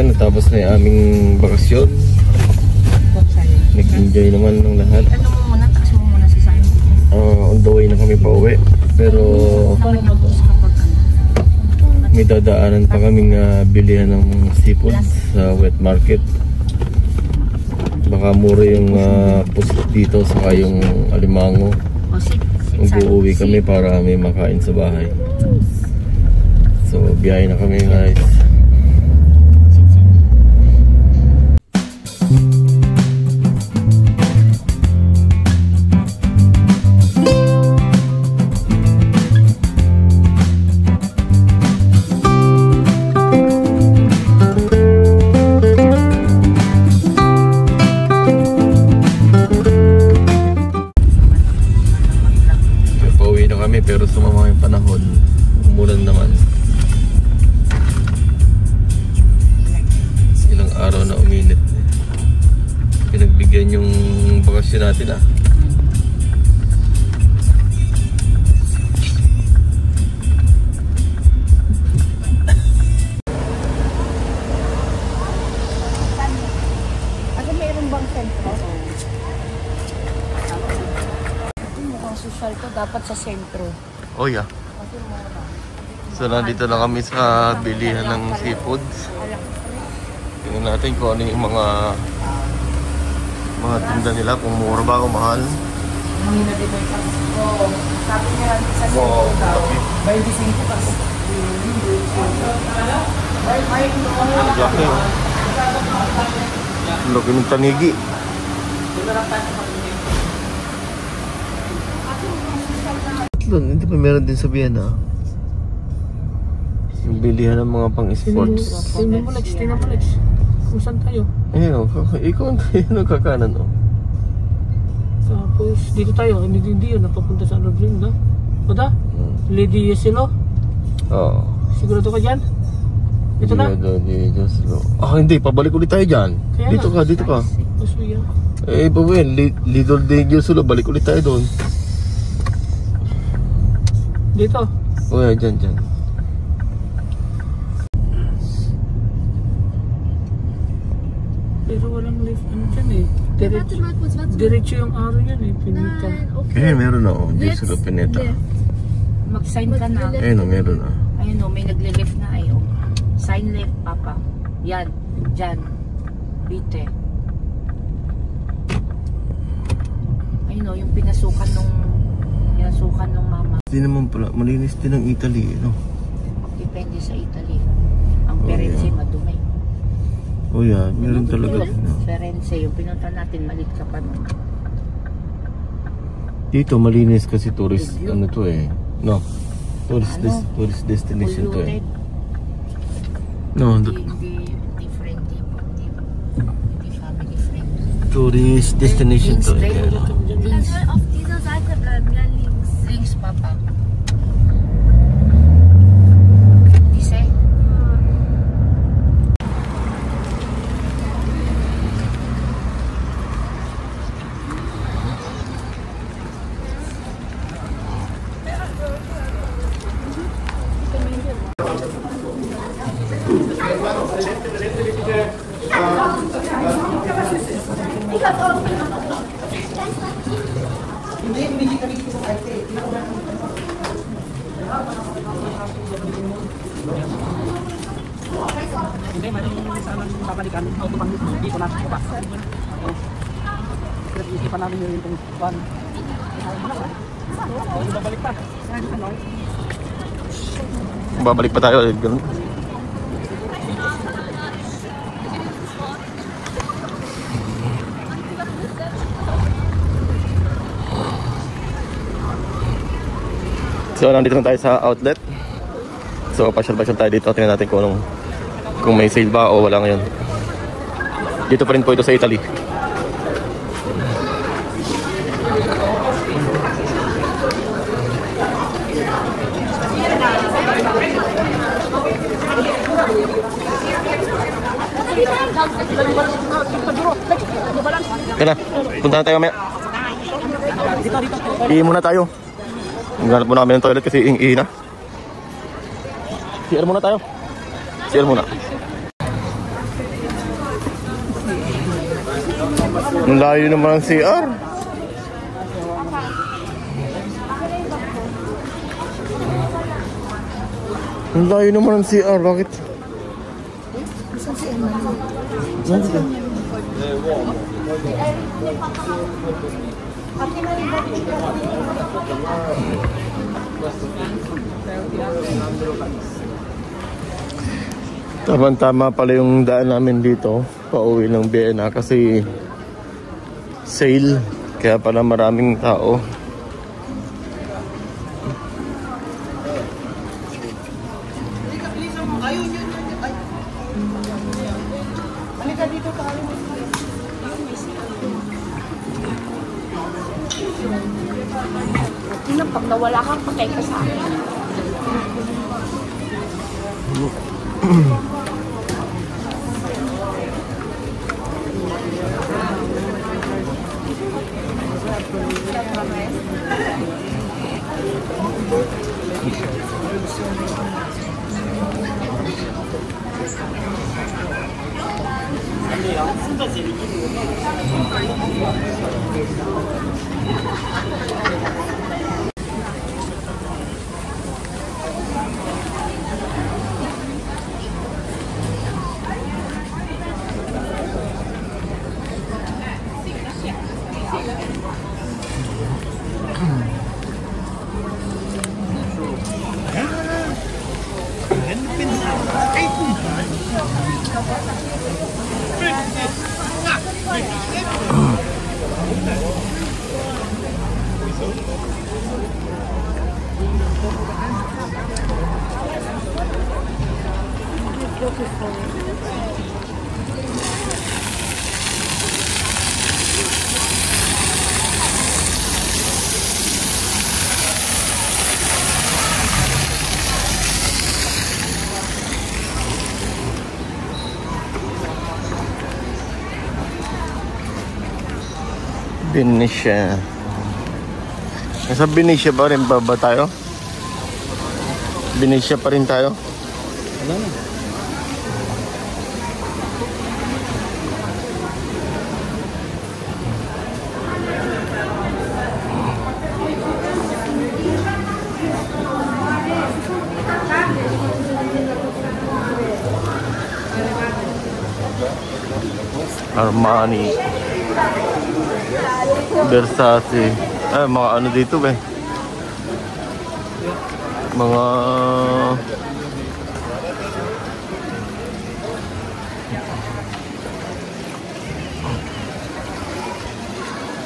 Ayan, natapos na yung aming bakasyon. Nag-enjoy naman ng lahat. Ano mo muna, taas mo muna si Simon. On the way na kami pa uwi. Pero may dadaanan pa kaming bilihan ng seafood sa wet market. Baka mura yung pusit dito saka yung alimango. Mag-uwi kami para may makain sa bahay. So biyahe na kami guys. Pero sumama yung panahon, umulan naman. Ilang araw na uminit. Pinagbigyan yung bakasyon natin Ano meron bang sentro? Social to dapat sa sentro. Oh yeah. So nandito na kami sa bilihan ng seafoods. Tingnan natin kung ano yung mga tinda nila, kung mura ba o mahal. Sabi niya sa sentro daw. 25 pas. Laki ng tanigi. Doon, hindi pa meron din sa Vienna. Yung bilihan ng mga pang-sports. Tingnan mo, Lex. Kung saan tayo? Ayun, ikaw nagkakanan Tapos, dito tayo. Hindi yun. Napapunta sa ano rin, no? O da? Lady Yesilo? Oo. Sigurado ka dyan? Dito na? Hindi. Pabalik ulit tayo dyan. Dito ka. Pasuya. Pawin. Little Day Yesilo. Balik ulit tayo doon. Dito? O yeah, dyan. Pero walang lift ano dyan diretso yung araw yan Pineta. Meron na Yesilo Pineta. Mag-sign ka na. Ayun meron na. Ayun may nagle-lift na sign left, Papa. Yan, dyan. Bite. Ayun yung pinasukan nung mama. Hindi naman pala, malinis din ang Italy, no? Depende sa Italy. Ang Firenze madumi. Oh yeah, meron talaga. Firenze, yung pinunta natin, malit ka pa nun. Dito malinis kasi tourist, ano to no? Tourist destination to No, hindi friendly. Hindi family friendly. Tourist destination to Links, Papa. Babalikan dito na sa baba. Isipan namin yung pang babalik pa. Babalik pa tayo ulit ganun. So nandito na tayo sa outlet. So pasyal-pasyal tayo dito. Tingnan natin kung may sale ba o wala ngayon. Dito pa rin po ito sa Italy. Kaya na, punta na tayo mamaya. Ihi muna tayo. Ganap muna kami ng toilet kasi ihi na. CR muna tayo. CR muna. Ang layo naman ang CR. Ang layo naman ang CR. Bakit? Tama-tama pala yung daan namin dito pauwi ng Vienna kasi sale, kaya pala maraming tao. Pag nawala kang patay ka sa akin. Benicia. Nasa Benicia pa rin ba tayo? Benicia pa rin tayo? Ano na? Armani, Versace, mga ano dito ba?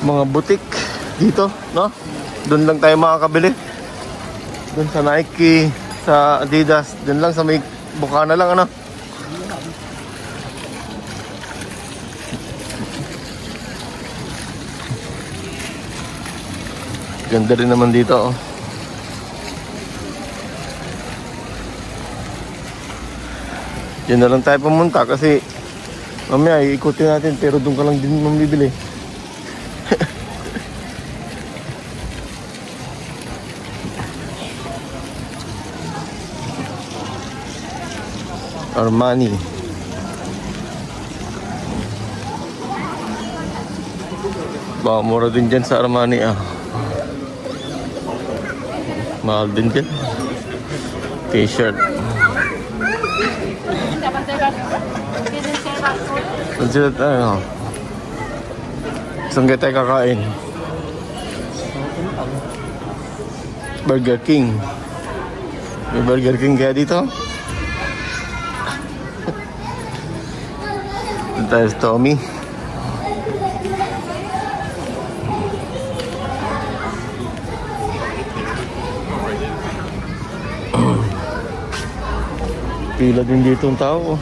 Mga butik dito, no? Doon lang tayo makakabili. Doon sa Nike, sa Adidas, doon lang sa may Bukana lang, ano? Ganda rin naman dito, oh. Diyan na lang tayo pumunta kasi mamaya iikutin natin pero doon ka lang din mamibili. Armani. Baka mura din dyan sa Armani, ah. Mahal din dyan. T-shirt. Ano? Saan tayo kakain? Burger King. May Burger King kaya dito? Doon tayo sa Tommy. Pila din dito ang tao.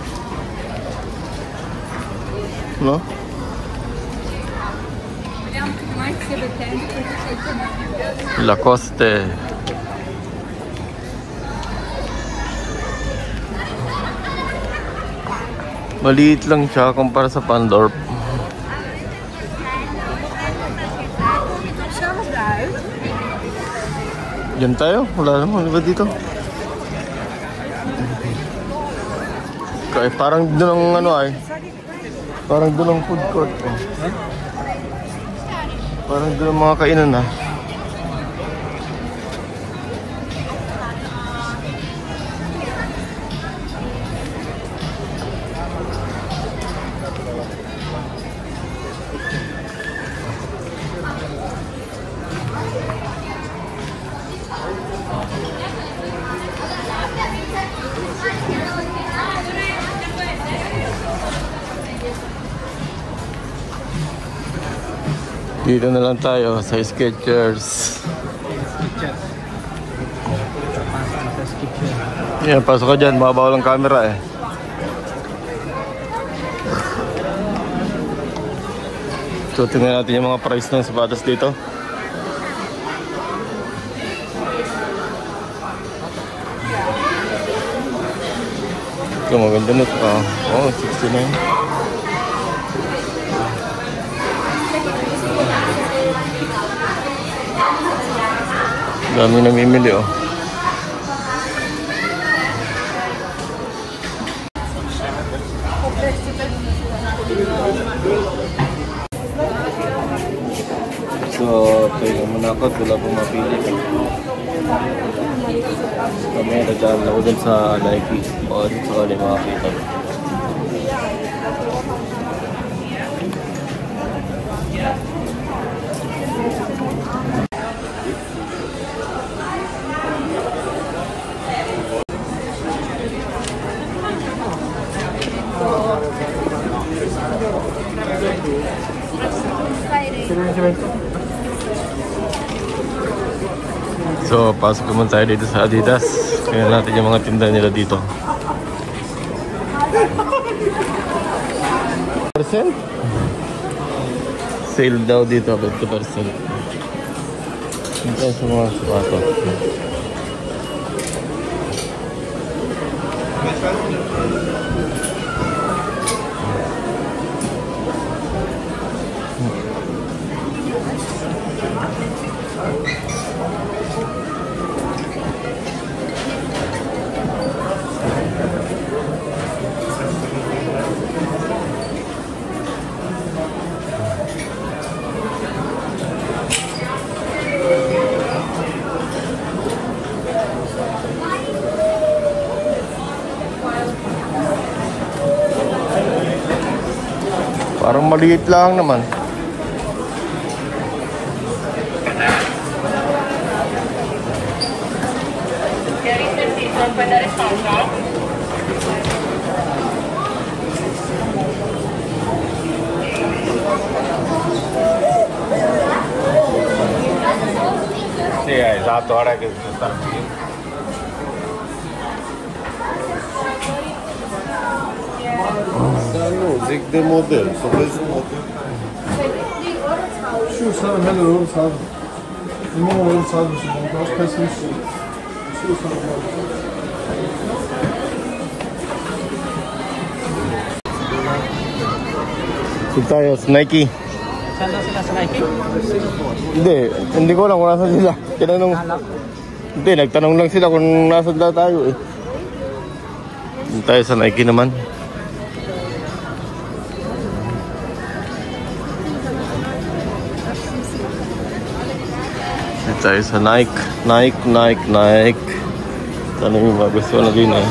No? Lacoste. Maliit lang siya kumpara sa Pandorp. Diyan tayo? Wala naman. Diba dito? Kaya parang doon ang ano ay. Parang doon ang food court. Parang doon ang mga kainan na. Dito na lang tayo sa Skechers. Yan, pasok ka dyan. Mabawal ang camera eh. So, tingnan natin yung mga price ng sapatos dito. Ito, maganda nito. Oh, 69. Dami namimili oh. So, tayo muna ako. Wala pong mapili. Kami nagdaan ako dun sa Nike. O, dun sa kali makakita. So, pasok naman tayo dito sa Adidas. Tingnan natin yung mga tinda nila dito. %? Sale daw dito, 50%. Ito sa mga sapatos. Parang maliit lang naman. Sì, esatto, ora che sta qui. Zek de model, sobrez model. Şu sana helal olur sağ. İmam olur sağ mısın? Biraz pesimiz. Şu sana. Dito tayo sa Nike. Saan daw sila sa Nike? Hindi ko alam kung nasa sila. Tinanong. Hindi, nagtanong lang sila kung nasa daw tayo eh. Dito tayo sa Nike naman. Dito tayo sa Nike. Nike. Tanong yung mga gusto na din eh.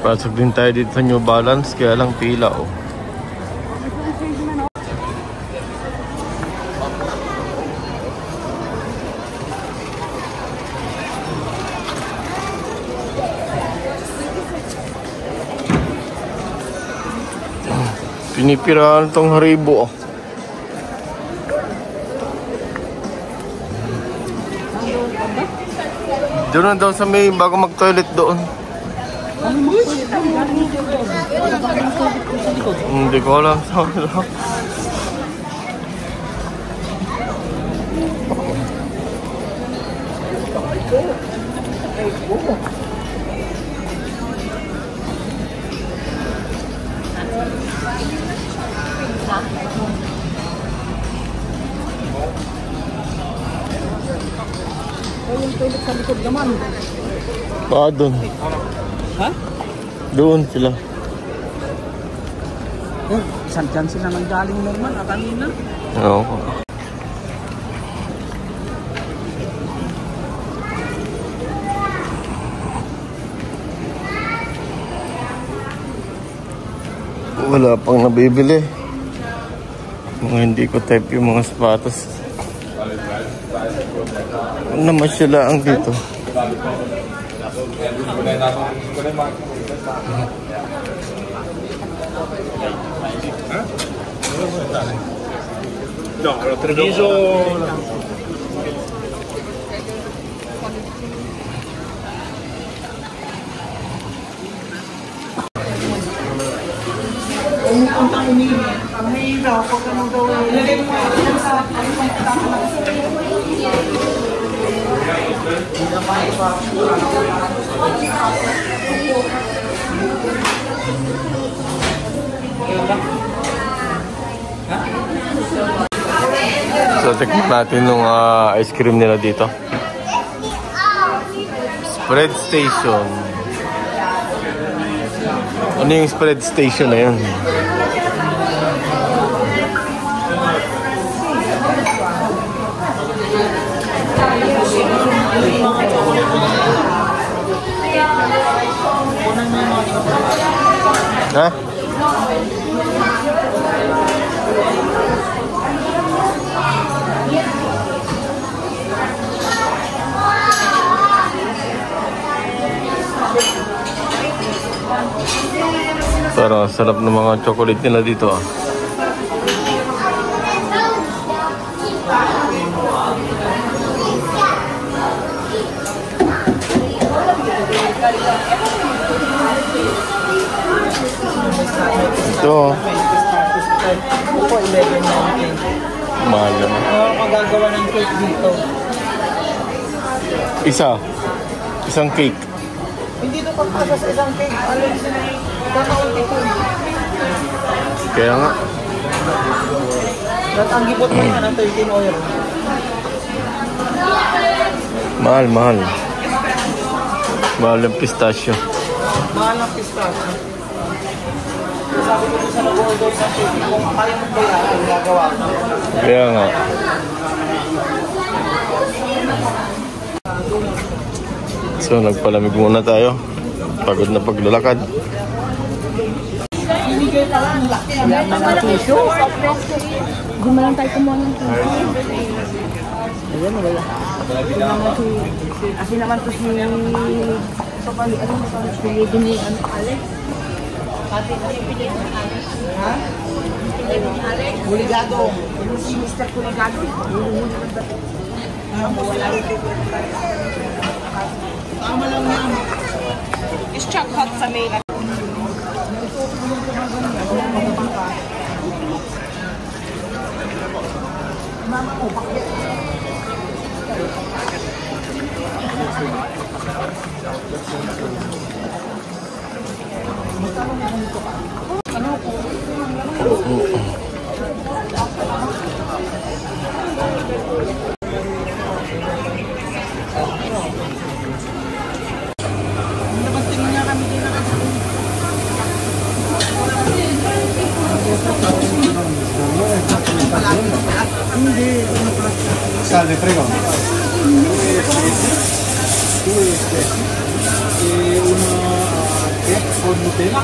Pasok din tayo dito sa New Balance, kaya lang pila oh. Pinipirahan tong Haribo oh. Doon na daw sa may bago mag-toilet doon. Hindi ko alam sa kanila. Yung toilet sa likod naman. Doon. Ha? Doon sila. Saan dyan sila nanggaling naman kanina? Oo. Wala pang nabibili. Mga hindi ko type yung mga sapatos. Naman sila ang dito. No, lo Treviso. So, tikman natin yung ice cream nila dito. Spread Station. Ano yung spread station na yun? Ha? Parang sarap ng mga chocolate nila dito ah. Ito. Opo, 11.90. Mahal naman. Magagawa ng cake dito. Isang cake. Hindi ito pagkasa sa isang cake. Alam sila kakaunti ko. Kaya nga. Ang gipot mo yan ang 13 oil. Mahal. Mahal ang pistachio. Mahal ng pistachio. Sabi ko sa nag-order sa cake, kung kaya mo ba yan, gagawa ko. Kaya nga. So nagpalamig muna tayo. Pagod na paglalakad. Mga tissue. Gumalang tayo kumuha ng tissue. Ayan, wala. Kasi naman to si... Pili din yung Alex. Pati na yung pili ng Alex. Ha? Pili ng Alex. Buligado. Si Mr. Buligado. Wala rin ito. Tama lang yan. Is chuck hot sa main. Salve, prego. Con Nutella.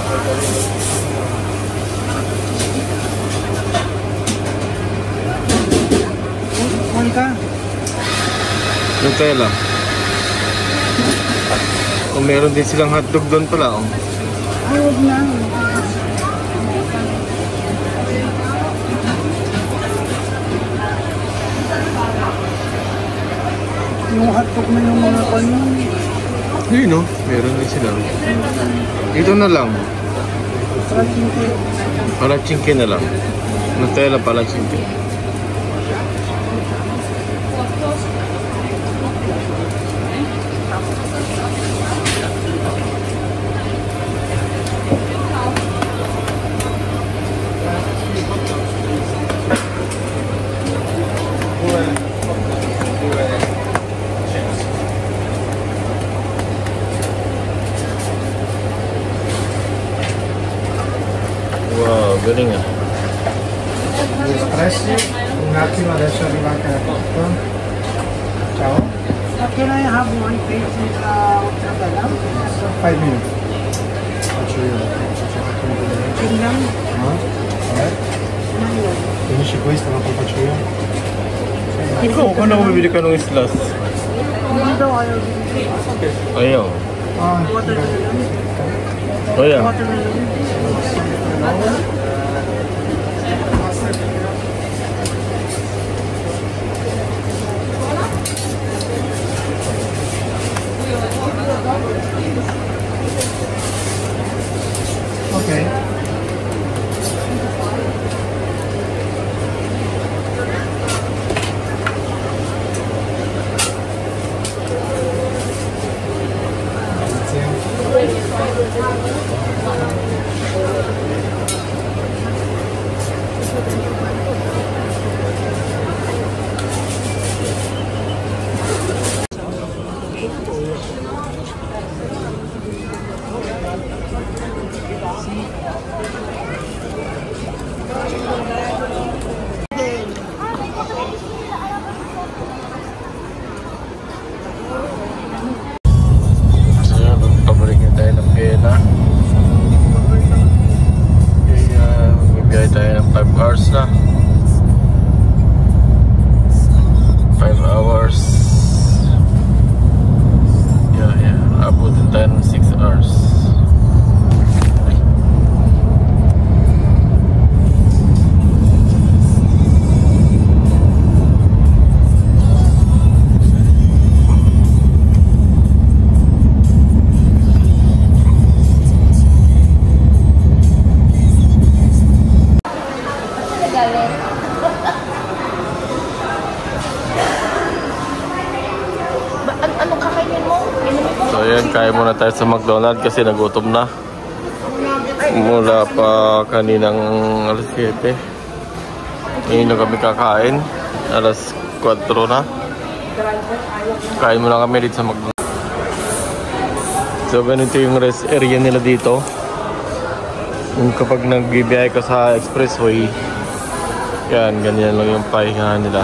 Nutella. Kung meron din silang hotdog doon pala. Oh. Huwag na. Yung hotdog na yung mga kanyan. Yun no, meron din sila. Ito na lang. Palachinke na lang. Nutella palachinke. Wow, galing ah. Espresso, un attimo, adesso arriva anche la cotta. Ciao. Can I have one plate with Nutella? 5 minutes. Faccio io. Tingnan. No? Finisci questo, ma poi faccio io. Ikaw, kung bibili ka ng islas? Hindi daw ayaw din. Ayaw. Ah, Watermelon. Oh yeah. Watermelon. ok. Pabalik na tayo ng Vienna. Bibigay tayo ng 5 hours na. 5 hours. Yeah. Abutin tayo ng 6 hours. Ano kakainin mo? So ayan, kain muna tayo sa McDonald's kasi nagutom na. Mula pa kaninang alas 7. Ngayon na kami kakain. Alas 4 na. Kain muna kami dito sa McDonald's. So ganito yung rest area nila dito. Yung kapag nagbibiyahe ka sa expressway, yan, ganyan lang yung pahingahan nila.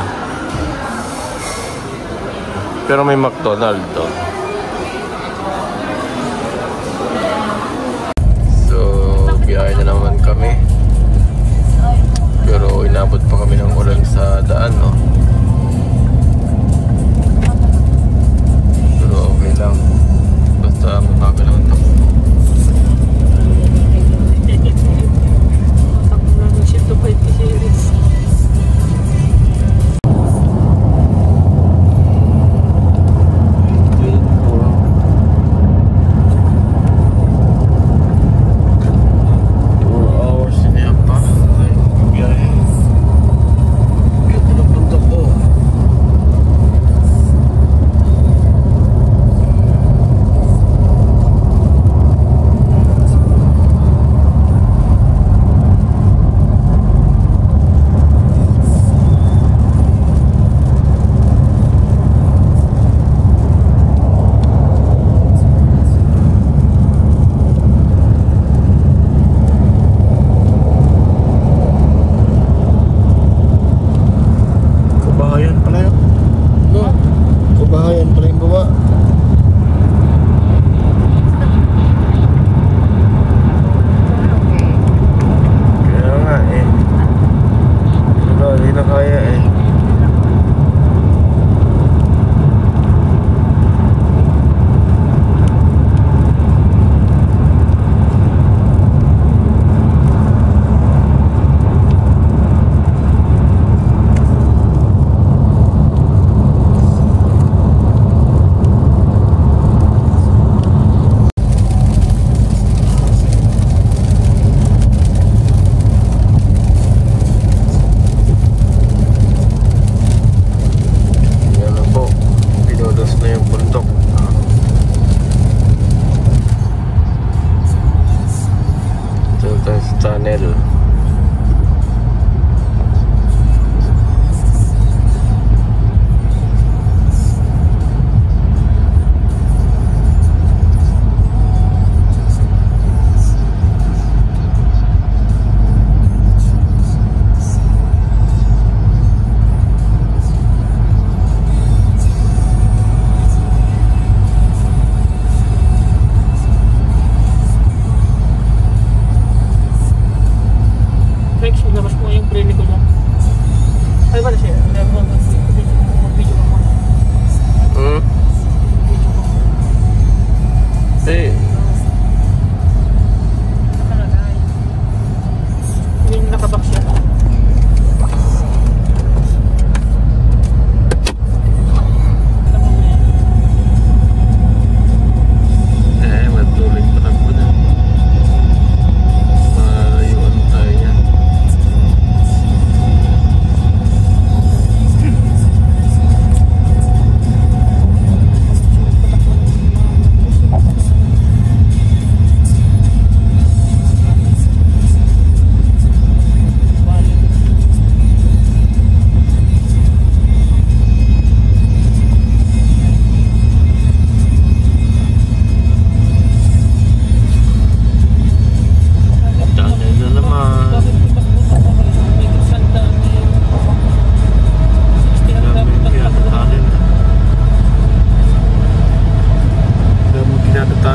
Pero may McDonald's to. So, biyahe na naman kami. Pero inabot pa kami ng ulan sa daan, no? Pero okay lang. Basta mabagal naman ito.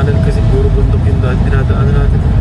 daanan kasi puro bundok yung dinadaanan natin.